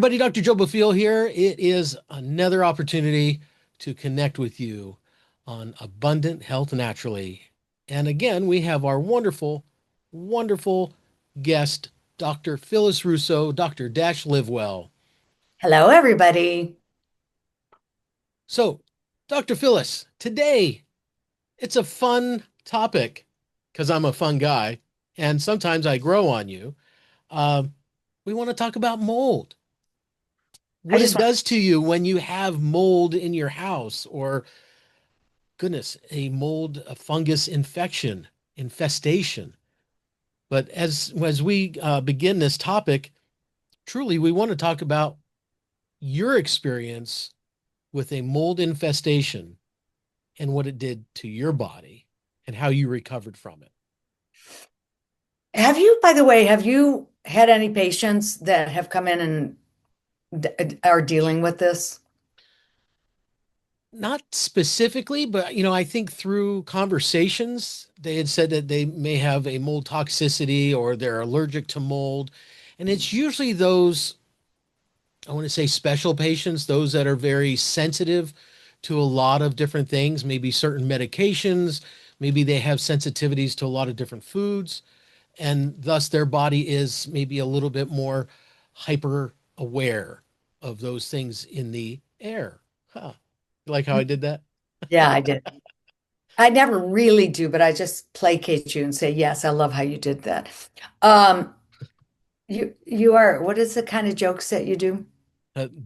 everybody, Dr. Joe Buffiel here. It is another opportunity to connect with you on Abundant Health Naturally. And again, we have our wonderful guest, Dr. Phyllis Russo, Dr. Dash Livewell. Hello, everybody. So, Dr. Phyllis, today it's a fun topic because I'm a fun guy and sometimes I grow on you. Uh, we want to talk about mold, I what just it want, does to you when you have mold in your house, or goodness, a fungus infestation. But as we begin this topic, truly, we want to talk about your experience with a mold infestation and what it did to your body and how you recovered from it. by the way, have you had any patients that have come in and are dealing with this? Not specifically, but I think through conversations, they had said that they may have a mold toxicity or they're allergic to mold. And it's usually those, I want to say special patients, those that are very sensitive to a lot of different things, maybe certain medications, maybe they have sensitivities to a lot of different foods, and thus their body is maybe a little bit more hyper aware of those things in the air. Huh. You like how I did that? Yeah, I did. I never really do, but I just placate you and say, yes, I love how you did that. Um, you are, what is the kind of jokes that you do?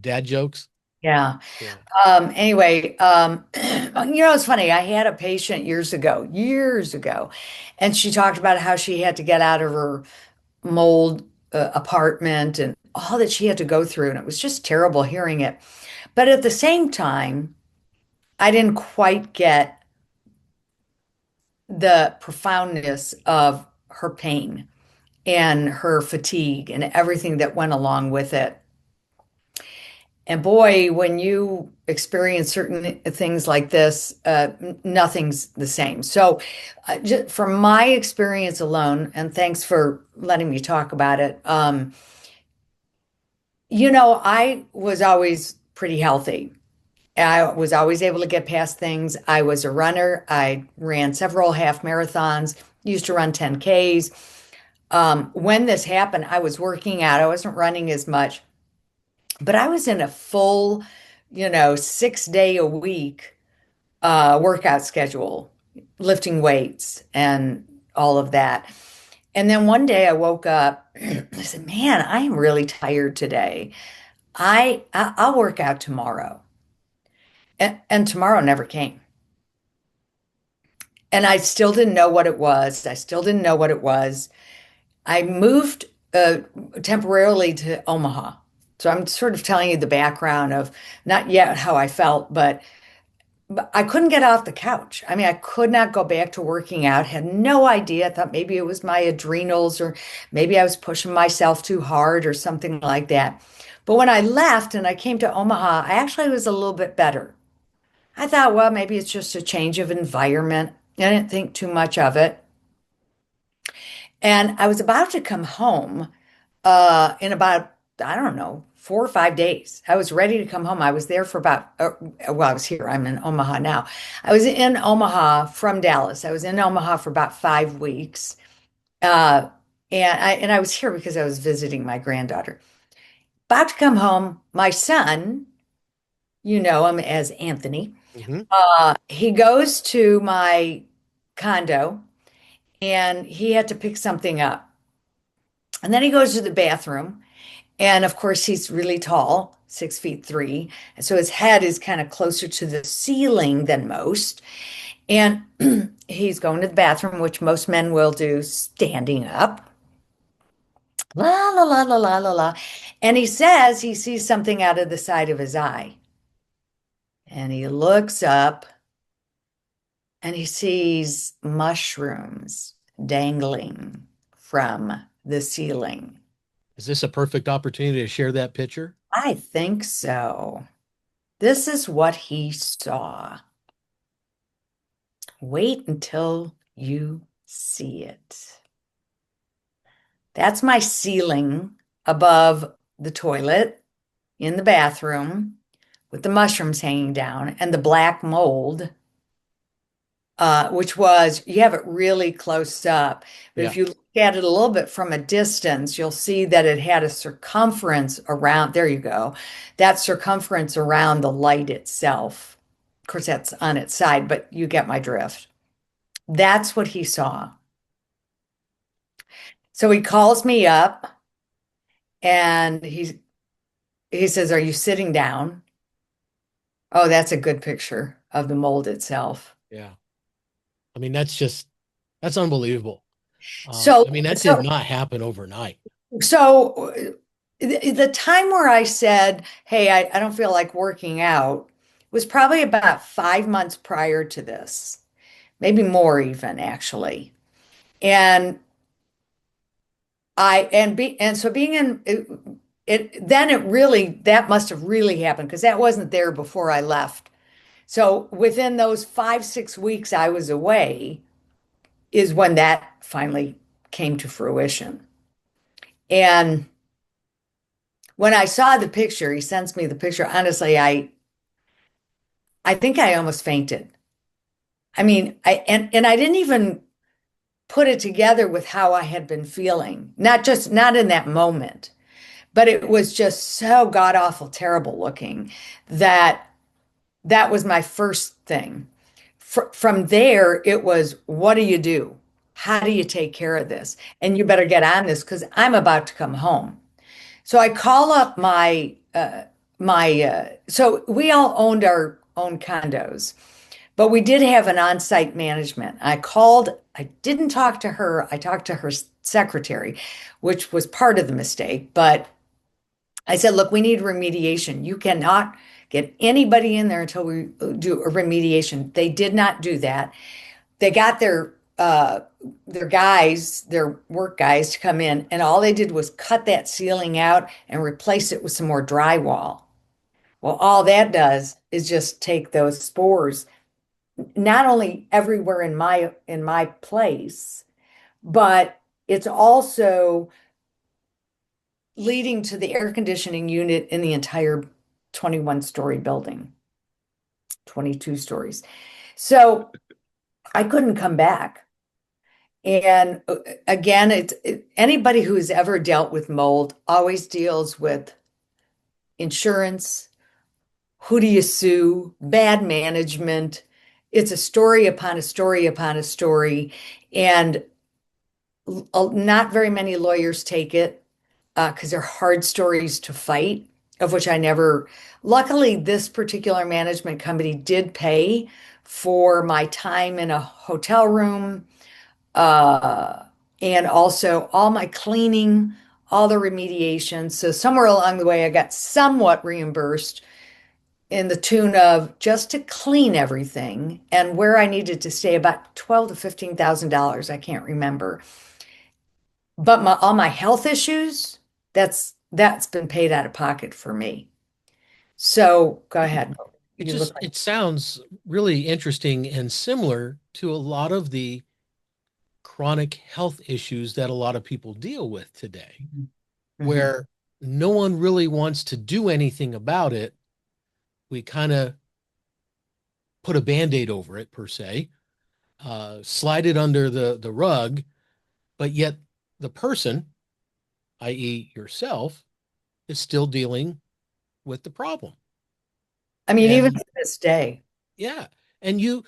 Dad jokes. Yeah. Yeah. Anyway, it's funny. I had a patient years ago, and she talked about how she had to get out of her mold apartment and all that she had to go through. And it was just terrible hearing it. But at the same time, I didn't quite get the profoundness of her pain and her fatigue and everything that went along with it. And boy, when you experience certain things like this, nothing's the same. So, just from my experience alone, and thanks for letting me talk about it. I was always pretty healthy. I was always able to get past things. I was a runner. I ran several half marathons, used to run 10Ks. When this happened, I was working out. I wasn't running as much, but I was in a full, 6 day a week workout schedule, lifting weights and all of that. And then one day I woke up, I said, man, I am really tired today. I'll work out tomorrow. And tomorrow never came. And I still didn't know what it was. I still didn't know what it was. I moved temporarily to Omaha. So I'm sort of telling you the background of not yet how I felt, but I couldn't get off the couch. I mean, I could not go back to working out. Had no idea. I thought maybe it was my adrenals or maybe I was pushing myself too hard or something like that. But when I left and I came to Omaha, I actually was a little bit better. I thought, well, maybe it's just a change of environment. I didn't think too much of it. And I was about to come home in about, I don't know, 4 or 5 days. I was ready to come home. I was there for about, well, I was here. I'm in Omaha now. I was in Omaha from Dallas. I was in Omaha for about 5 weeks. Uh, and I was here because I was visiting my granddaughter. About to come home, my son, you know him as Anthony. Hmm. He goes to my condo and he had to pick something up. And then he goes to the bathroom. And of course, he's really tall, 6'3". And so his head is kind of closer to the ceiling than most. And he's going to the bathroom, which most men will do standing up. La, la, la, la, la, la, la. And he says he sees something out of the side of his eye. And he looks up and he sees mushrooms dangling from the ceiling. Is this a perfect opportunity to share that picture? I think so. This is what he saw. Wait until you see it. That's my ceiling above the toilet. in the bathroom with the mushrooms hanging down and the black mold, which was, you have it really close up. But if Yeah. you look at it a little bit from a distance, you'll see that it had a circumference around, there you go, that circumference around the light itself. Of course, that's on its side, but you get my drift. That's what he saw. So he calls me up and he says, "Are you sitting down?" Oh, that's a good picture of the mold itself. Yeah. I mean, that's unbelievable. So, I mean, that did so, not happen overnight. so the time where I said, "Hey, I don't feel like working out," was probably about 5 months prior to this, maybe more even actually. And so being in then it really, that must have really happened because that wasn't there before I left. So within those 5, 6 weeks I was away is when that finally came to fruition. And when I saw the picture, he sends me the picture. Honestly, I think I almost fainted. I mean, and I didn't even put it together with how I had been feeling. Not in that moment, but it was just so god awful terrible looking that that was my first thing. From there, it was, what do you do? How do you take care of this? And you better get on this because I'm about to come home. So I call up so we all owned our own condos, but we did have an on-site management. I didn't talk to her. I talked to her secretary, which was part of the mistake, but I said, look, we need remediation. You cannot get anybody in there until we do a remediation. They did not do that. They got their guys, their work guys to come in, and all they did was cut that ceiling out and replace it with some more drywall. Well, all that does is just take those spores, not only everywhere in my place, but it's also leading to the air conditioning unit in the entire 21-story building, 22 stories. So I couldn't come back. And again, anybody who's ever dealt with mold always deals with insurance. Who do you sue? Bad management. It's a story upon a story upon a story. And not very many lawyers take it because they're hard stories to fight, of which I never. Luckily, this particular management company did pay for my time in a hotel room, uh, and also all my cleaning, all the remediation. So somewhere along the way, I got somewhat reimbursed in the tune of just to clean everything and where I needed to stay about 12 to $15,000. I can't remember. But all my health issues, that's been paid out of pocket for me. So go ahead. You look like It sounds really interesting and similar to a lot of the chronic health issues that a lot of people deal with today, Mhm. where no one really wants to do anything about it. We kind of put a band-aid over it per se, slide it under the rug, but yet the person, i.e., yourself, is still dealing with the problem. I mean, even And to this day, yeah, and you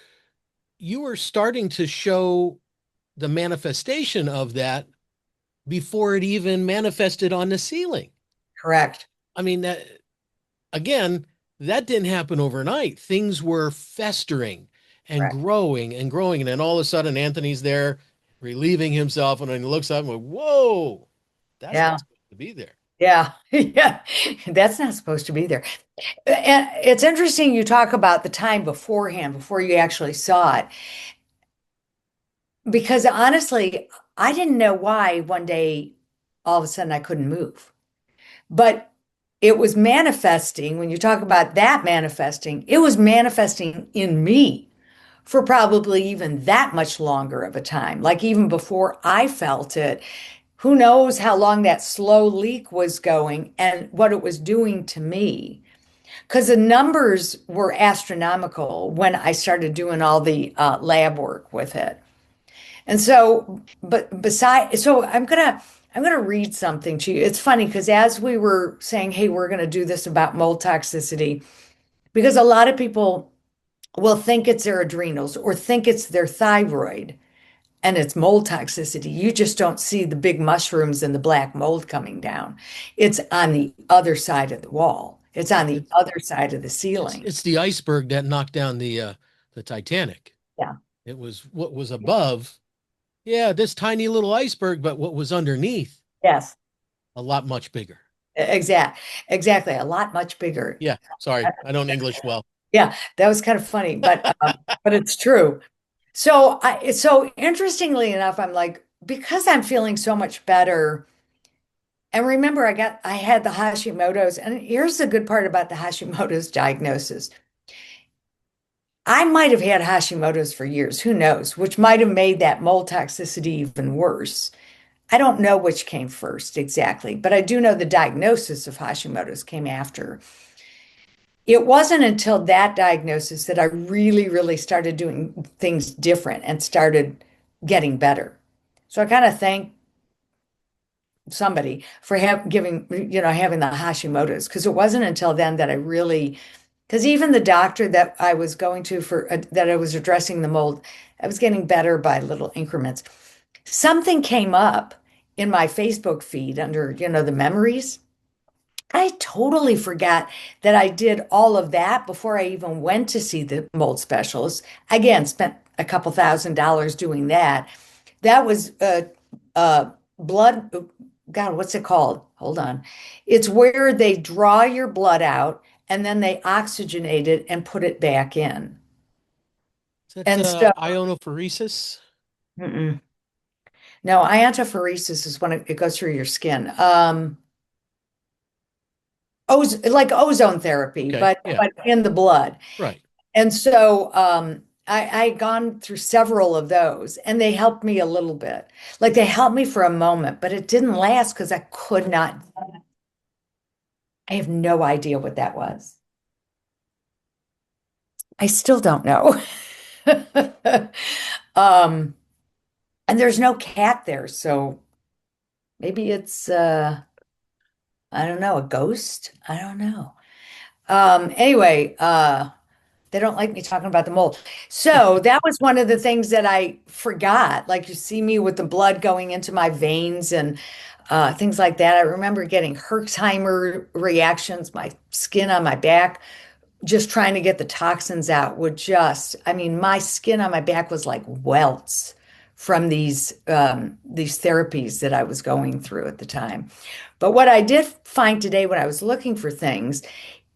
are starting to show the manifestation of that before it even manifested on the ceiling. correct. I mean, that again, that didn't happen overnight. Things were festering and Correct. growing and growing. And then all of a sudden, Anthony's there relieving himself. And then he looks up and goes, whoa, that's Yeah. not supposed to be there. Yeah. Yeah. That's not supposed to be there. And it's interesting you talk about the time beforehand, before you actually saw it, because honestly, I didn't know why one day all of a sudden I couldn't move. But it was manifesting. When you talk about that manifesting, it was manifesting in me for probably even that much longer of a time. Like even before I felt it, who knows how long that slow leak was going and what it was doing to me. Because the numbers were astronomical when I started doing all the lab work with it. And so, but beside, so I'm gonna read something to you. It's funny because as we were saying, hey, we're gonna do this about mold toxicity, because a lot of people will think it's their adrenals or think it's their thyroid and it's mold toxicity. You just don't see the big mushrooms and the black mold coming down. It's on the other side of the wall. It's on the It's other side of the it's ceiling. it's the iceberg that knocked down the Titanic. Yeah. It was what was above. Yeah, this tiny little iceberg, but what was underneath, Yes. a lot much bigger. Exactly. A lot much bigger. Yeah, sorry, I don't English well. Yeah, that was kind of funny, but it's true. So interestingly enough, I'm like, because I'm feeling so much better. And remember, I had the Hashimoto's, and here's the good part about the Hashimoto's diagnosis. I might have had Hashimoto's for years, who knows, which might have made that mold toxicity even worse. I don't know which came first exactly, but I do know the diagnosis of Hashimoto's came after. It wasn't until that diagnosis that I really, really started doing things different and started getting better. So I kind of thank somebody for having the Hashimoto's, because it wasn't until then that I really, because even the doctor that I was going to for that I was addressing the mold, I was getting better by little increments. Something came up in my Facebook feed under, the memories. I totally forgot that I did all of that before I even went to see the mold specialist. Again, spent a couple $1,000s doing that. That was blood. God, what's it called? Hold on. It's where they draw your blood out and then they oxygenate it and put it back in. Is that And so, ionophoresis? mm-mm. No, iontophoresis is when it goes through your skin. Like ozone therapy, Okay, but yeah, but in the blood. right. And so I gone through several of those and they helped me a little bit. Like they helped me for a moment, but it didn't last because I could not, I have no idea what that was. I still don't know. Um, and there's no cat there, so maybe it's I don't know, a ghost? I don't know. Anyway, they don't like me talking about the mold. So that was one of the things that I forgot. Like you see me with the blood going into my veins and things like that. I remember getting Herxheimer reactions, my skin on my back, just trying to get the toxins out would I mean, my skin on my back was like welts from these therapies that I was going through at the time. But what I did find today when I was looking for things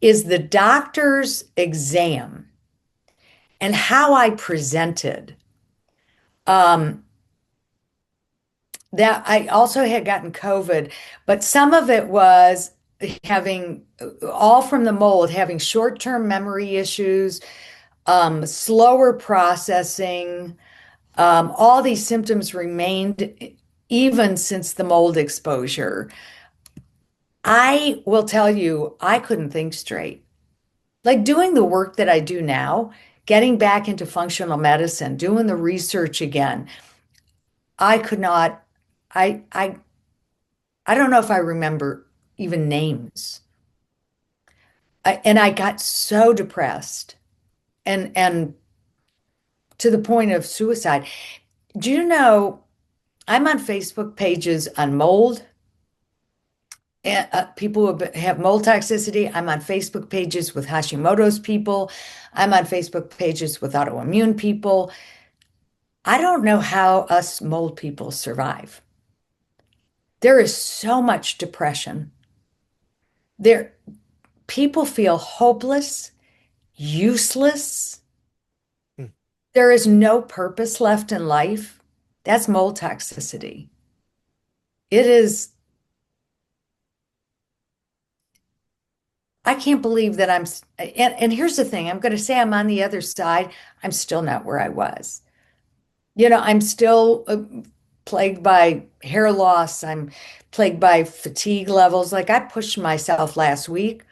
is the doctor's exam and how I presented. Um, that I also had gotten COVID, but some of it was having all from the mold, having short-term memory issues, slower processing. All these symptoms remained even since the mold exposure. I will tell you, I couldn't think straight. Like doing the work that I do now, getting back into functional medicine, doing the research again, I could not, I, I, I don't know if I remember even names. And I got so depressed and to the point of suicide. Do you know I'm on Facebook pages on mold, people who have mold toxicity. I'm on Facebook pages with Hashimoto's people. I'm on Facebook pages with autoimmune people. I don't know how us mold people survive. There is so much depression. There, people feel hopeless, useless. Hmm. There is no purpose left in life. That's mold toxicity. It is, I can't believe that and here's the thing, I'm going to say I'm on the other side. I'm still not where I was. I'm still, plagued by hair loss. I'm plagued by fatigue levels. Like I pushed myself last week.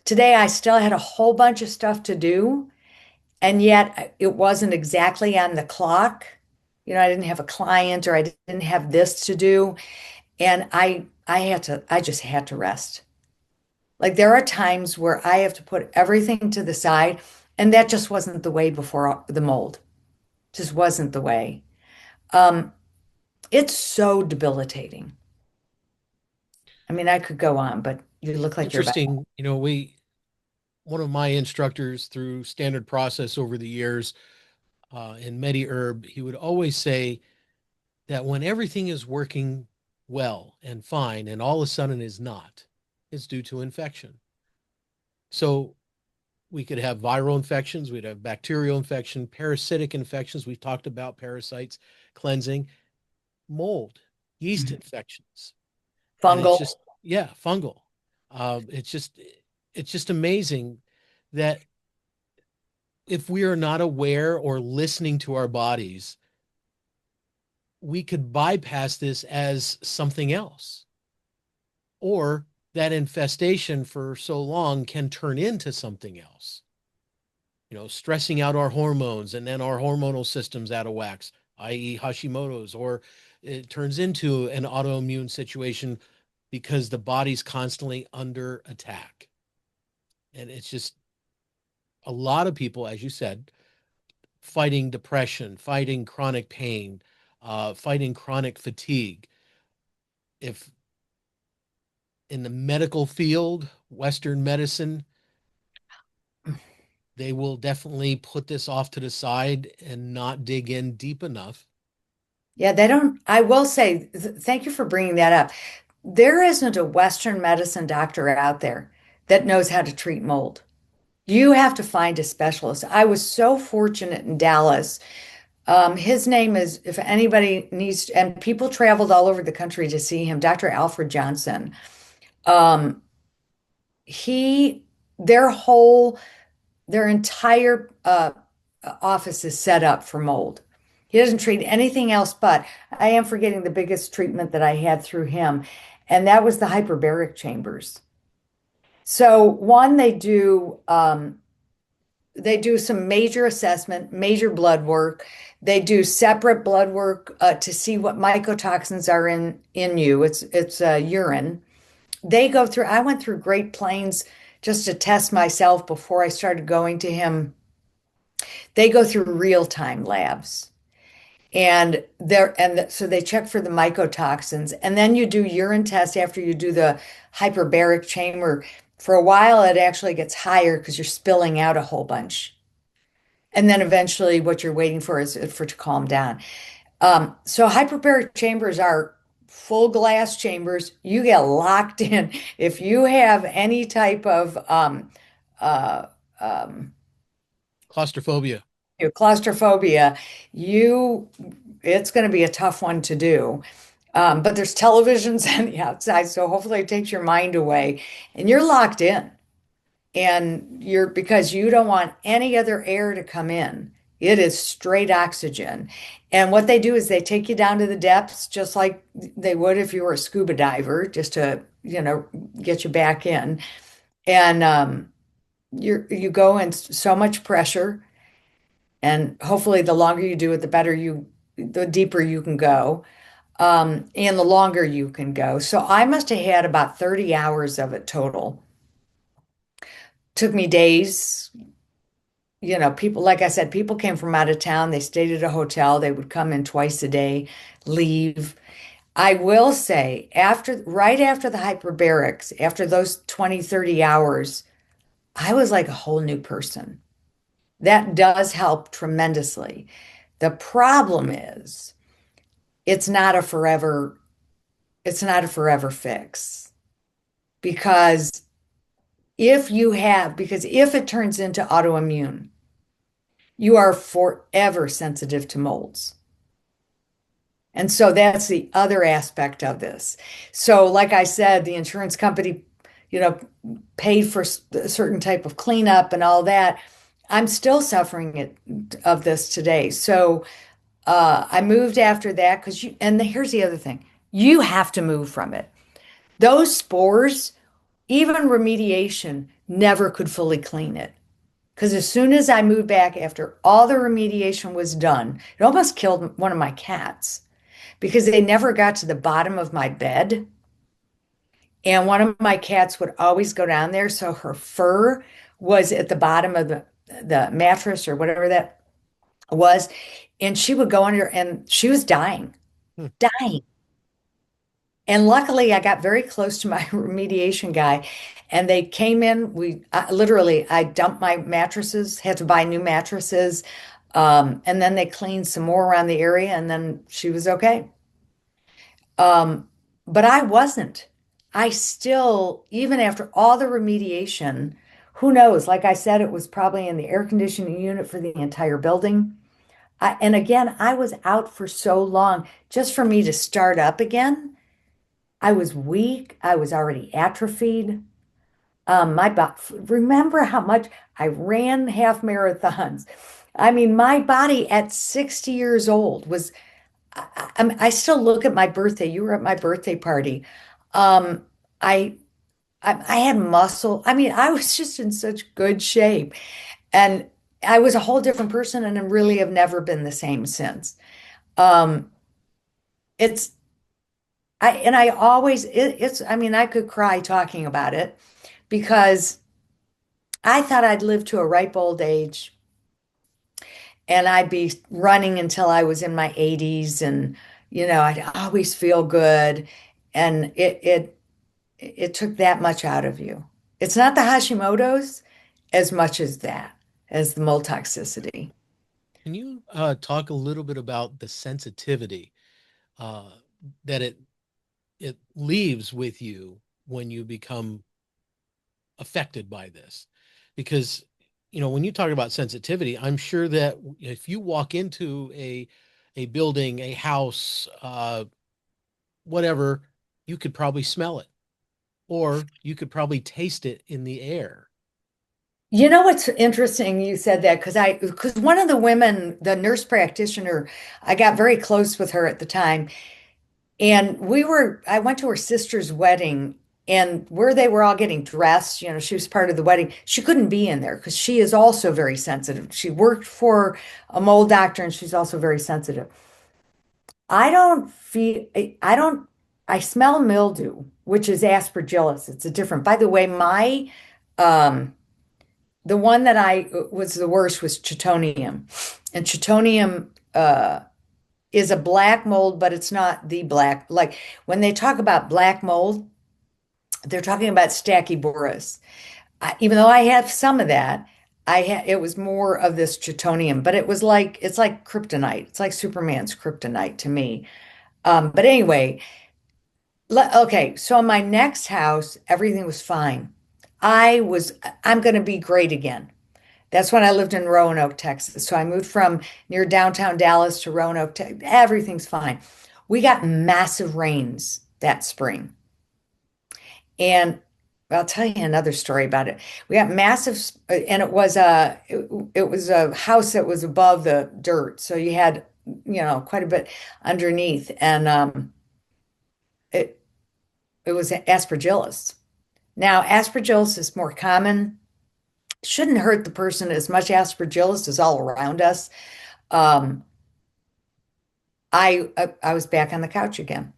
Today, I still had a whole bunch of stuff to do, and yet it wasn't exactly on the clock. I didn't have a client or I didn't have this to do. And I just had to rest. Like there are times where I have to put everything to the side, and that just wasn't the way before the mold. Just wasn't the way. Um, it's so debilitating. I mean, I could go on, but you look like you're about. Interesting. One of my instructors through standard process over the years in MediHerb, he would always say that when everything is working well and fine and all of a sudden is not, it's due to infection. So we could have viral infections, we'd have bacterial infection, parasitic infections. We've talked about parasites, cleansing, mold, yeast infections. And it's Fungal. just, yeah, fungal. It's just amazing that if we are not aware or listening to our bodies, we could bypass this as something else. Or that infestation for so long can turn into something else. Stressing out our hormones and then our hormonal systems out of whack, i.e., Hashimoto's, or it turns into an autoimmune situation because the body's constantly under attack. And it's just a lot of people, as you said, fighting depression, fighting chronic pain, fighting chronic fatigue. If in the medical field, Western medicine, they will definitely put this off to the side and not dig in deep enough. Yeah, they don't. I will say, thank you for bringing that up. There isn't a Western medicine doctor out there that knows how to treat mold. You have to find a specialist. I was so fortunate in Dallas. His name is, if anybody needs, and people traveled all over the country to see him, Dr. Alfred Johnson. Um, he, their whole, their entire office is set up for mold. He doesn't treat anything else, but I am forgetting the biggest treatment that I had through him, and that was the hyperbaric chambers. So one, they do some major assessment, major blood work. They do separate blood work to see what mycotoxins are in you. It's urine. They go through. I went through Great Plains just to test myself before I started going to him. They go through real time labs. So they check for the mycotoxins, and then you do urine tests after you do the hyperbaric chamber. For a while, it actually gets higher because you're spilling out a whole bunch. And then eventually, what you're waiting for is for it to calm down. So hyperbaric chambers are full glass chambers. You get locked in. If you have any type of uh, um, Claustrophobia. claustrophobia, you it's going to be a tough one to do. But there's televisions on the outside, so hopefully it takes your mind away, and you're locked in. And you're because you don't want any other air to come in. It is straight oxygen. And what they do is they take you down to the depths, just like they would if you were a scuba diver, just to, get you back in. And you go in so much pressure, and hopefully the longer you do it, the deeper you can go, and the longer you can go. So I must have had about 30 hours of it total. Took me days. People, like I said, people came from out of town. They stayed at a hotel. They would come in twice a day, leave. I will say, right after the hyperbarics, after those 20, 30 hours, I was like a whole new person. That does help tremendously. The problem is it's not a forever, it's not a forever fix because because if it turns into autoimmune, you are forever sensitive to molds. And so that's the other aspect of this. So, like I said, the insurance company, you know, paid for a certain type of cleanup and all that. I'm still suffering of this today. So, I moved after that because here's the other thing. You have to move from it. Those spores, even remediation, never could fully clean it. Because as soon as I moved back after all the remediation was done, it almost killed one of my cats because they never got to the bottom of my bed. And one of my cats would always go down there. So her fur was at the bottom of the mattress or whatever that was. And she would go under and she was dying, Hmm. dying. And luckily, I got very close to my remediation guy, and they came in. I dumped my mattresses, had to buy new mattresses, and then they cleaned some more around the area, and then she was okay. Um, but I wasn't. I still, even after all the remediation, who knows? Like I said, it was probably in the air conditioning unit for the entire building. And again, I was out for so long just for me to start up again. I was weak. I was already atrophied. My body, remember how much I ran half marathons. I mean, my body at 60 years old was, I still look at my birthday. You were at my birthday party. Um, I, I had muscle. I mean, I was just in such good shape. And I was a whole different person and I really have never been the same since. Um, it's, I always, I mean, I could cry talking about it because I thought I'd live to a ripe old age and I'd be running until I was in my 80s and I'd always feel good and it took that much out of you. It's not the Hashimoto's as much as that, as the mold toxicity. Can you talk a little bit about the sensitivity uh, that it leaves with you when you become affected by this? Because when you talk about sensitivity, I'm sure that if you walk into a building, a house, whatever, you could probably smell it, or you could probably taste it in the air. You know what's interesting? You said that because one of the women, the nurse practitioner, I got very close with her at the time. And I went to her sister's wedding and where they were all getting dressed, she was part of the wedding. She couldn't be in there because she is also very sensitive. She worked for a mold doctor and she's also very sensitive. I don't, I smell mildew, which is aspergillus. It's a different, by the way, um, the one that I was the worst was chitonium. And chitonium, is a black mold, but it's not the black. Like when they talk about black mold, they're talking about Stachyboras. Even though I have some of that, it was more of this chitonium, but it's like kryptonite. It's like Superman's kryptonite to me. But anyway, okay. So in my next house, everything was fine. I'm going to be great again. That's when I lived in Roanoke, Texas. So I moved from near downtown Dallas to Roanoke. Everything's fine. We got massive rains that spring. And I'll tell you another story about it. We got massive, and it was a house that was above the dirt. So you had, quite a bit underneath. And it, it was aspergillus. Now, aspergillus is more common. Shouldn't hurt the person as much. Aspergillus is all around us. Um, I was back on the couch again.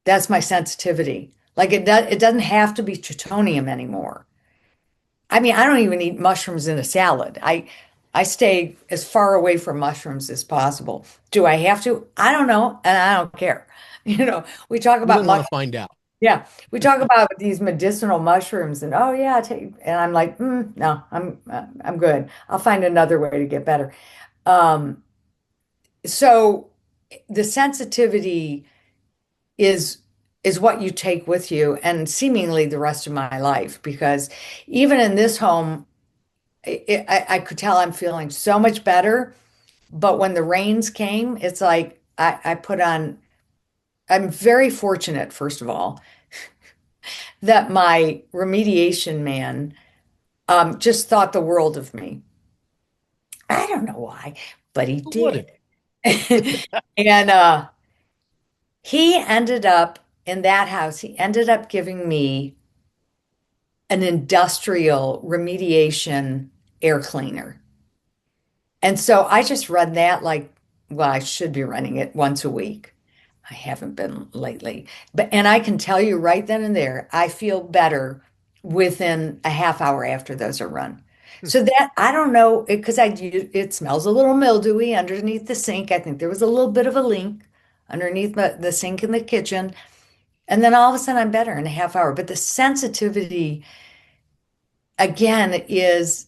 That's my sensitivity. Like it doesn't have to be chitonium anymore. I mean, I don't even eat mushrooms in a salad. I stay as far away from mushrooms as possible. Do I have to? I don't know, and I don't care. We talk You about don't want mushrooms. to find out. Yeah, we talk about these medicinal mushrooms, and oh yeah, and I'm like, no, I'm good. I'll find another way to get better. Um, so the sensitivity is is what you take with you, and seemingly the rest of my life, because even in this home, I could tell I'm feeling so much better. But when the rains came, it's like I put on. I'm very fortunate, first of all, that my remediation man just thought the world of me. I don't know why, but he Who wouldn't? did. And he ended up in that house, he ended up giving me an industrial remediation air cleaner. And so I just run that like, well, I should be running it once a week. I haven't been lately. But and I can tell you right then and there, I feel better within a half hour after those are run. So that I don't know because it smells a little mildewy underneath the sink. I think there was a little bit of a leak underneath the sink in the kitchen. And then all of a sudden I'm better in a half hour. But the sensitivity again is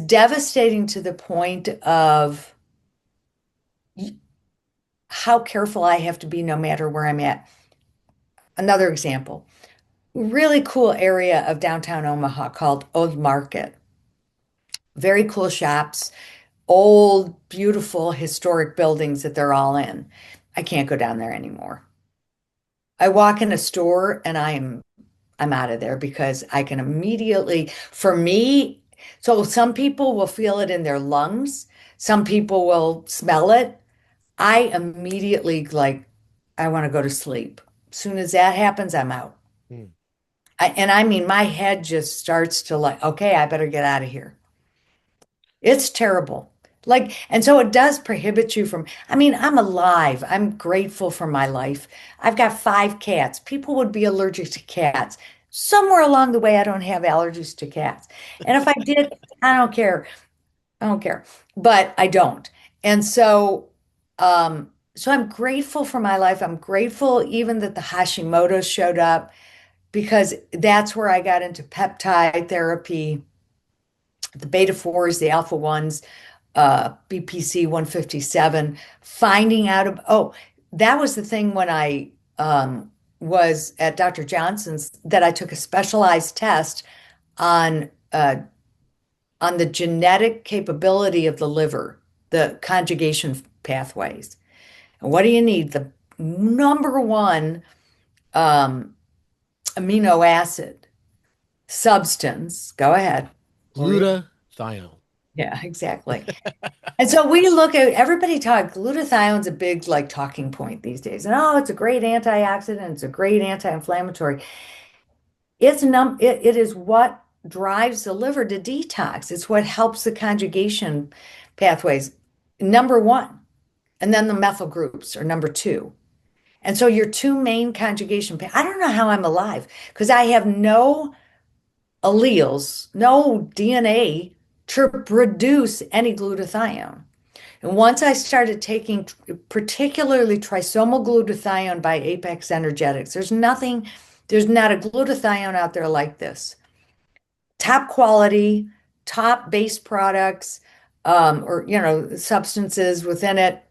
devastating to the point of how careful I have to be no matter where I'm at. Another example, really cool area of downtown Omaha called Old Market. Very cool shops, old, beautiful, historic buildings that they're all in. I can't go down there anymore. I walk in a store and I'm out of there because I can immediately, for me, so some people will feel it in their lungs, some people will smell it. I immediately like, I want to go to sleep. As soon as that happens, I'm out. Hmm. And I mean, my head just starts to like, okay, I better get out of here. It's terrible. Like, and so it does prohibit you from, I mean, I'm alive. I'm grateful for my life. I've got 5 cats. People would be allergic to cats. Somewhere along the way, I don't have allergies to cats. And if I did, I don't care. I don't care. But I don't. And so I'm grateful for my life. I'm grateful even that the Hashimoto's showed up because that's where I got into peptide therapy, the beta 4s, the alpha 1s, BPC 157, finding out oh, that was the thing when I was at Dr. Johnson's that I took a specialized test on uh, on the genetic capability of the liver, the conjugation pathways. And what do you need? The number one um, amino acid substance. Go ahead. What were you? Glutathione. Yeah, exactly. And so we look at everybody talk glutathione's a big like talking point these days. And oh, it's a great antioxidant, it's a great anti-inflammatory. It is what drives the liver to detox. It's what helps the conjugation pathways. Number one. And then the methyl groups are number two. And so your two main conjugation, I don't know how I'm alive because I have no alleles, no DNA to produce any glutathione. And once I started taking particularly trisomal glutathione by Apex Energetics, there's not a glutathione out there like this. Top quality, top base products, or substances within it.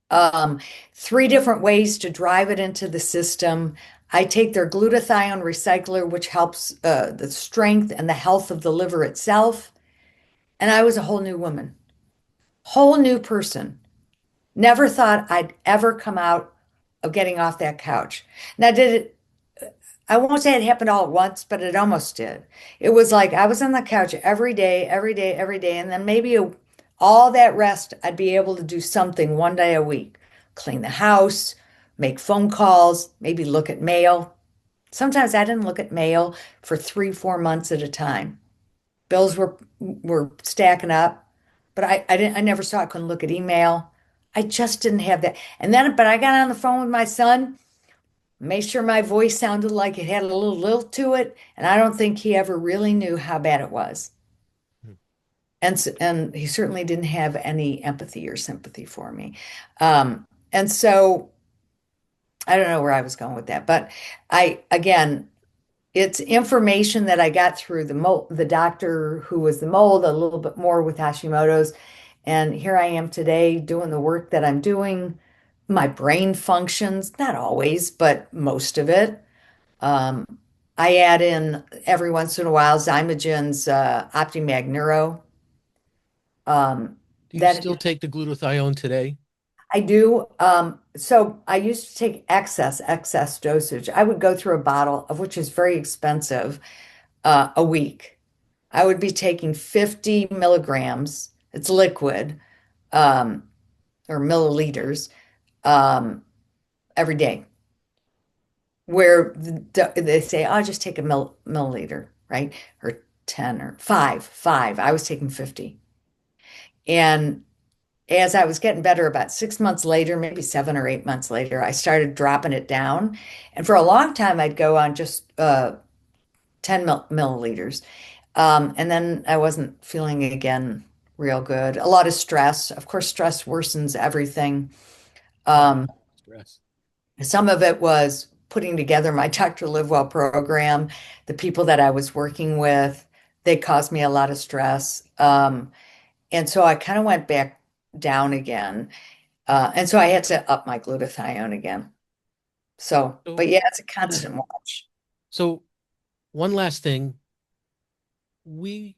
um, 3 different ways to drive it into the system. I take their glutathione recycler, which helps the strength and the health of the liver itself. And I was a whole new woman, whole new person. Never thought I'd ever come out of getting off that couch. Now, did it? I won't say it happened all at once, but it almost did. It was like I was on the couch every day, every day, every day, and then all that rest, I'd be able to do something one day a week, clean the house, make phone calls, maybe look at mail. Sometimes I didn't look at mail for 3, 4 months at a time. Bills were stacking up, but I never saw it, couldn't look at email. I just didn't have that. And then, but I got on the phone with my son, made sure my voice sounded like it had a little lilt to it, and I don't think he ever really knew how bad it was. And he certainly didn't have any empathy or sympathy for me. And so I don't know where I was going with that, but again, it's information that I got through the doctor who was the mold, a little bit more with Hashimoto's. And here I am today doing the work that I'm doing. My brain functions, not always, but most of it. Um, I add in every once in a while Zymogen's OptiMag Neuro. Um, Do you that still take the glutathione today? I do. So I used to take excess dosage. I would go through a bottle of which is very expensive a week. I would be taking 50 milligrams. It's liquid um, or milliliters um, every day. Where they say, "Oh, just take a milliliter, right? Or 10 or five. I was taking 50. And as I was getting better, about 6 months later, maybe 7 or 8 months later, I started dropping it down. And for a long time, I'd go on just 10 milliliters. And then I wasn't feeling again real good. A lot of stress. Of course, stress worsens everything. Oh, Um, stress. some of it was putting together my Dr. Livewell program. The people that I was working with, they caused me a lot of stress. And so I kind of went back down again. And so I had to up my glutathione again. So, So, but yeah, it's a constant watch. so one last thing, we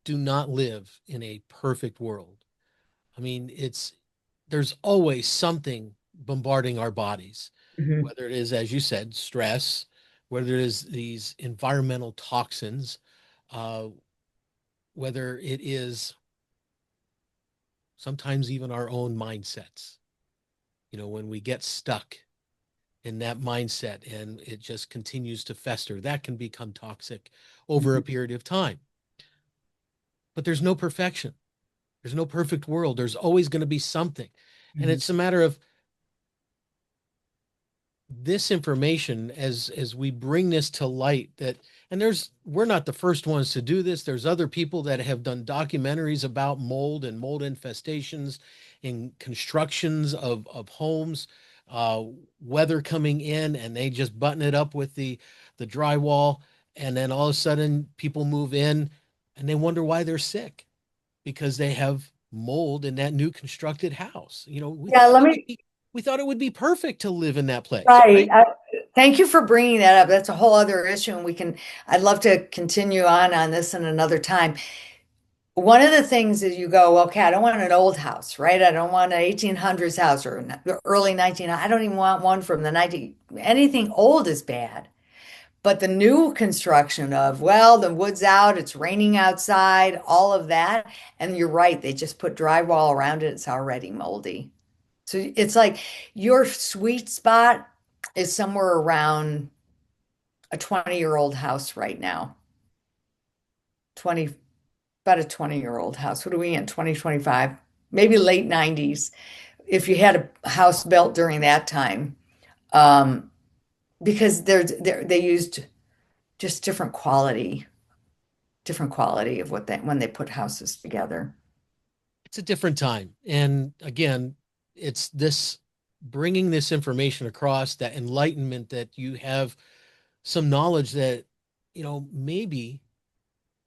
do not live in a perfect world. I mean, there's always something bombarding our bodies, Mhm. whether it is, as you said, stress, whether it is these environmental toxins, uh, whether it is sometimes even our own mindsets. When we get stuck in that mindset and it just continues to fester, that can become toxic over a Mhm. period of time. But there's no perfection. There's no perfect world. There's always going to be something. And Mhm. it's a matter of this information as we bring this to light, that and we're not the first ones to do this. There's other people that have done documentaries about mold and mold infestations in constructions of homes, uh, weather coming in and they just button it up with the drywall, and then all of a sudden people move in and they wonder why they're sick because they have mold in that new constructed house. Yeah, let me, We thought it would be perfect to live in that place, right. right? Thank you for bringing that up. That's a whole other issue, and I'd love to continue on this in another time. One of the things is you go, okay, I don't want an old house, right? I don't want an 1800s house or the early 1900s. I don't even want one from the 19, anything old is bad. But the new construction of, well, the wood's out, it's raining outside, all of that. And you're right, they just put drywall around it, it's already moldy. So it's like your sweet spot is somewhere around a 20-year-old house right now. 20, about a 20-year-old house. What are we in, 2025? Maybe late 90s. If you had a house built during that time, um, because they used just different quality of what they when they put houses together. It's a different time. And again, it's this bringing this information across, that enlightenment, that you have some knowledge that, maybe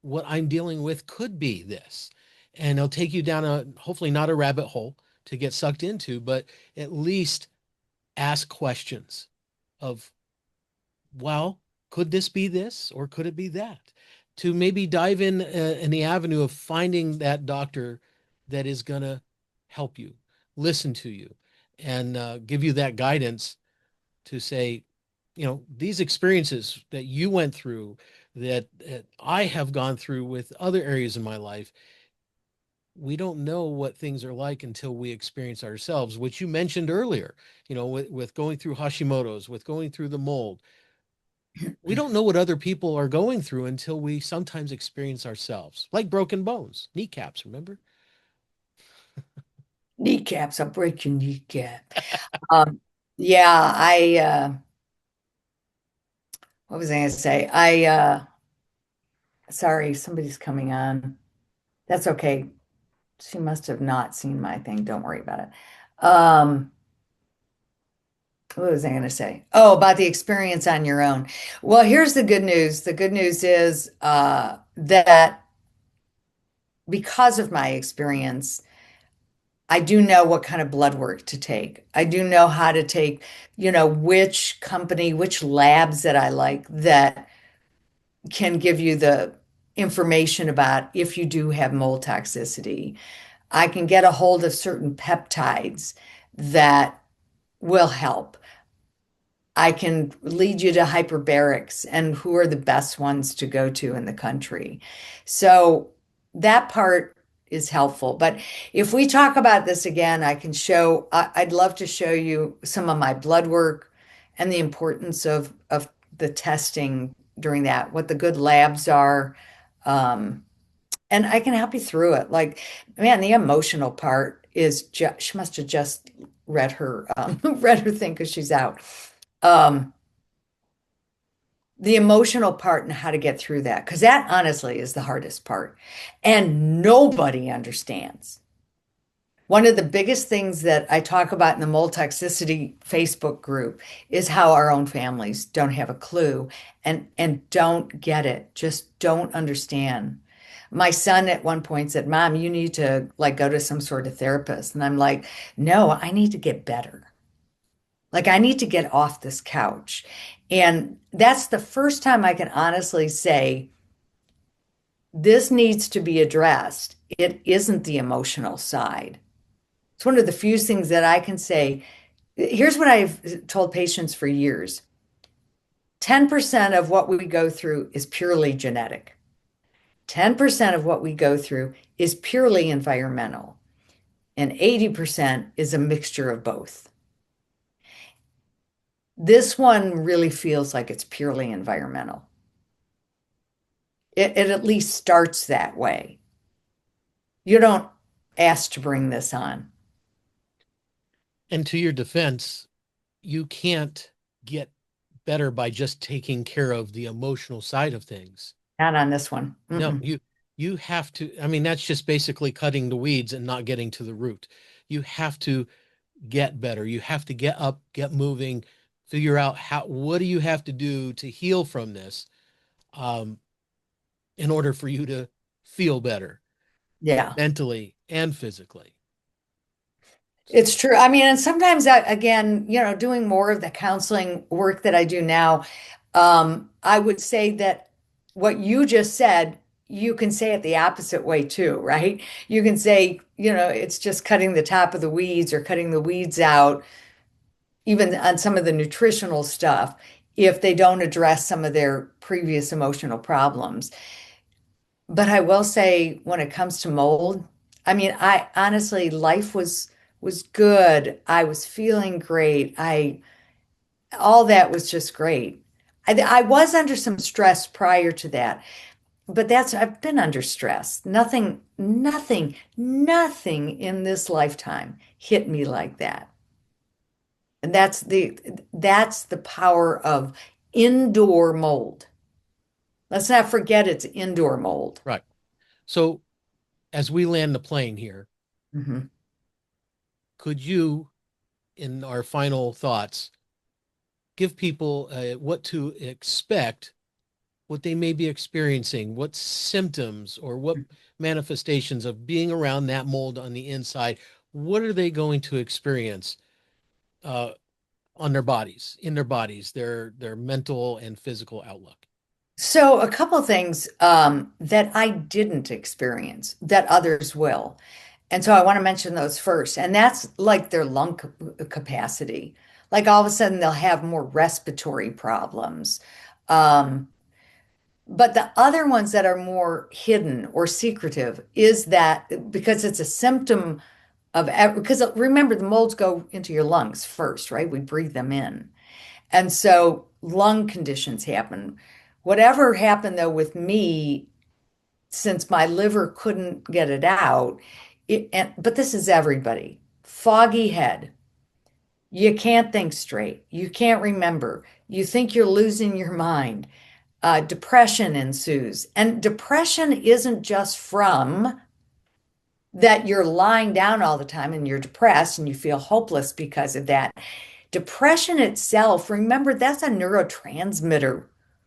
what I'm dealing with could be this. And it'll take you down hopefully not a rabbit hole to get sucked into, but at least ask questions of, well, could this be this or could it be that? To maybe dive in the avenue of finding that doctor that is going to help you, listen to you, and give you that guidance to say, these experiences that you went through, that I have gone through with other areas in my life, we don't know what things are like until we experience ourselves, which you mentioned earlier, with going through Hashimoto's, with going through the mold. We don't know what other people are going through until we sometimes experience ourselves, like broken bones, kneecaps, remember? Kneecaps, I'll break your kneecap. Um, yeah, what was I gonna say? Sorry, somebody's coming on. That's okay. She must have not seen my thing. Don't worry about it. Um, what was I going to say? Oh, about the experience on your own. Well, here's the good news. The good news is that because of my experience, I do know what kind of blood work to take. I do know how to take, which company, which labs that I like that can give you the information about if you do have mold toxicity. I can get a hold of certain peptides that will help. I can lead you to hyperbarics and who are the best ones to go to in the country. So that part, is helpful. But if we talk about this again, I'd love to show you some of my blood work and the importance of the testing during that, what the good labs are. Um, and I can help you through it. Like, man, the emotional part is just, she must have just read her, read her thing because she's out. Um, the emotional part and how to get through that, because that honestly is the hardest part. And nobody understands. One of the biggest things that I talk about in the mold toxicity Facebook group is how our own families don't have a clue and don't get it, just don't understand. My son at one point said, "Mom, you need to like go to some sort of therapist." And I'm like, "No, I need to get better. Like I need to get off this couch." And that's the first time I can honestly say this needs to be addressed. It isn't the emotional side. It's one of the few things that I can say. Here's what I've told patients for years. 10% of what we go through is purely genetic. 10% of what we go through is purely environmental, and 80% is a mixture of both. This one really feels like it's purely environmental. It at least starts that way. You don't ask to bring this on. And to your defense, you can't get better by just taking care of the emotional side of things. Not on this one. No, Mm-mm. you have to, I mean, that's just basically cutting the weeds and not getting to the root. You have to get better. You have to get up, get moving, figure out what do you have to do to heal from this, um, in order for you to feel better Yeah. mentally and physically. So, It's true. I mean, and sometimes again, doing more of the counseling work that I do now, I would say that what you just said, you can say it the opposite way too, right? You can say, it's just cutting the top of the weeds or cutting the weeds out, even on some of the nutritional stuff, if they don't address some of their previous emotional problems. But I will say, when it comes to mold, I mean, I honestly, life was good. I was feeling great. I All that was just great. I was under some stress prior to that, but I've been under stress. Nothing in this lifetime hit me like that. And that's the power of indoor mold. Let's not forget it's indoor mold. right. So as we land the plane here, Mhm. could you, in our final thoughts, give people what to expect, what they may be experiencing, what symptoms or what manifestations of being around that mold on the inside? What are they going to experience uh, on their bodies, in their bodies, their mental and physical outlook? So, a couple things that I didn't experience that others will. And so I want to mention those first. And that's like their lung capacity. Like all of a sudden they'll have more respiratory problems. Um, but the other ones that are more hidden or secretive is that because it's a symptom because remember, the molds go into your lungs first, right? We breathe them in. And so lung conditions happen. Whatever happened though with me, since my liver couldn't get it out, but this is everybody. Foggy head. You can't think straight. You can't remember. You think you're losing your mind. Depression ensues. And depression isn't just from that you're lying down all the time and you're depressed and you feel hopeless because of that. Depression itself, remember, that's a neurotransmitter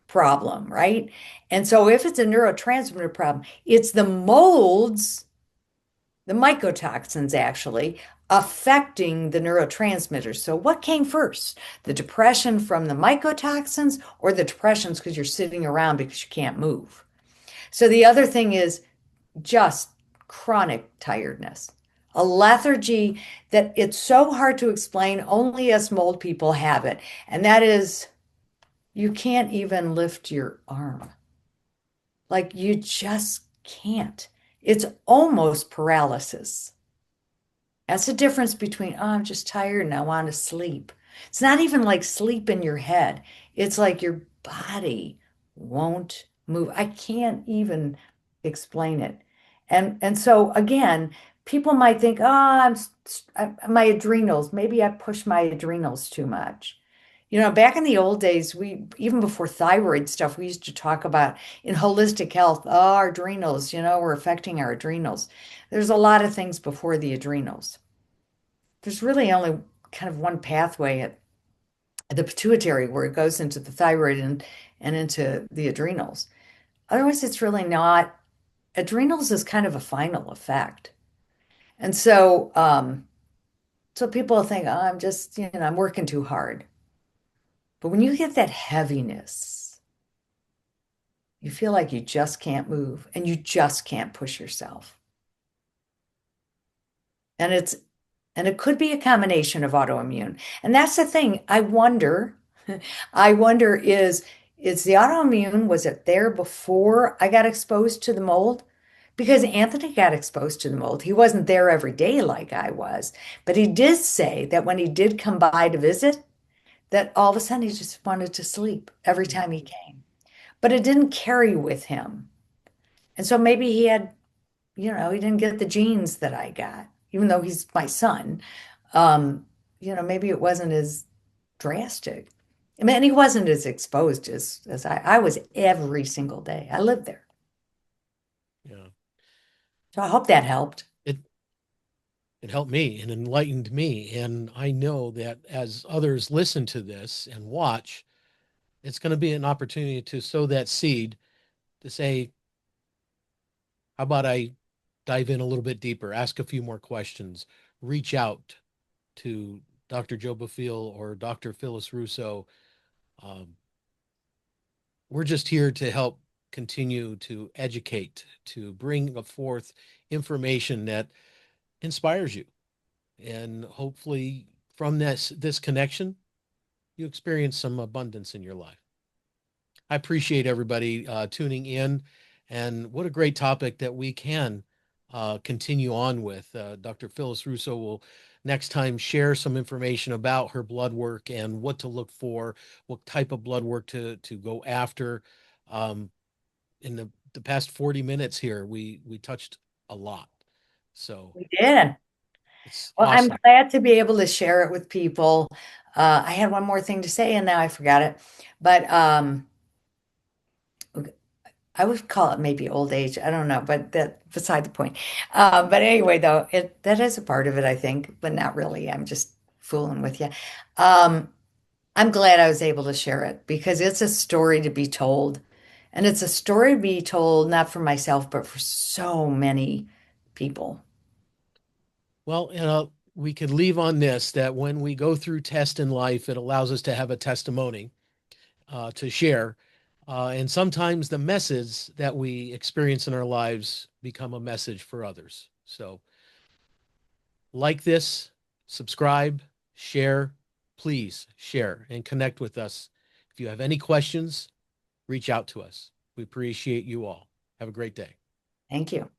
problem, right? And so if it's a neurotransmitter problem, it's the molds, the mycotoxins actually, affecting the neurotransmitters. So what came first? The depression from the mycotoxins or the depressions because you're sitting around because you can't move? So the other thing is just chronic tiredness, a lethargy that it's so hard to explain. Only us mold people have it. And that is, you can't even lift your arm. Like you just can't. It's almost paralysis. That's the difference between, oh, I'm just tired and I want to sleep. It's not even like sleep in your head. It's like your body won't move. I can't even explain it. And so again, people might think, oh, my adrenals, maybe I push my adrenals too much. Back in the old days, we even before thyroid stuff, we used to talk about in holistic health, oh, our adrenals, we're affecting our adrenals. There's a lot of things before the adrenals. There's really only kind of one pathway at the pituitary where it goes into the thyroid and into the adrenals. Otherwise, it's really not. Adrenals is kind of a final effect. And so people think, oh, I'm just, I'm working too hard. But when you get that heaviness, you feel like you just can't move and you just can't push yourself. And it could be a combination of autoimmune. And that's the thing. I wonder is the autoimmune, was it there before I got exposed to the mold? Because Anthony got exposed to the mold. He wasn't there every day like I was, but he did say that when he did come by to visit, that all of a sudden he just wanted to sleep every time he came. But it didn't carry with him. And so maybe he didn't get the genes that I got, even though he's my son. Um, maybe it wasn't as drastic. I mean, and he wasn't as exposed as I was every single day. I lived there. Yeah. So I hope that helped. It it helped me and enlightened me. And I know that as others listen to this and watch, it's going to be an opportunity to sow that seed to say, how about I dive in a little bit deeper, ask a few more questions, reach out to Dr. Joe Bafil or Dr. Phyllis Russo. Um, we're just here to help continue to educate, to bring forth information that inspires you. And hopefully from this connection, you experience some abundance in your life. I appreciate everybody tuning in, and what a great topic that we can continue on with. Dr. Phyllis Russo will next time share some information about her blood work and what to look for, what type of blood work to go after. Um, in the past 40 minutes here, we touched a lot, so We did. it's Well, I'm awesome. glad to be able to share it with people. I had one more thing to say and now I forgot it. But I would call it maybe old age. I don't know, but that beside the point. But anyway, though, that is a part of it, I think, but not really. I'm just fooling with you. Um, I'm glad I was able to share it because it's a story to be told. And it's a story to be told not for myself, but for so many people. Well, we could leave on this that when we go through test in life, it allows us to have a testimony to share. And sometimes the message that we experience in our lives become a message for others. So like this, subscribe, share, please share and connect with us. If you have any questions, reach out to us. We appreciate you all. Have a great day. Thank you.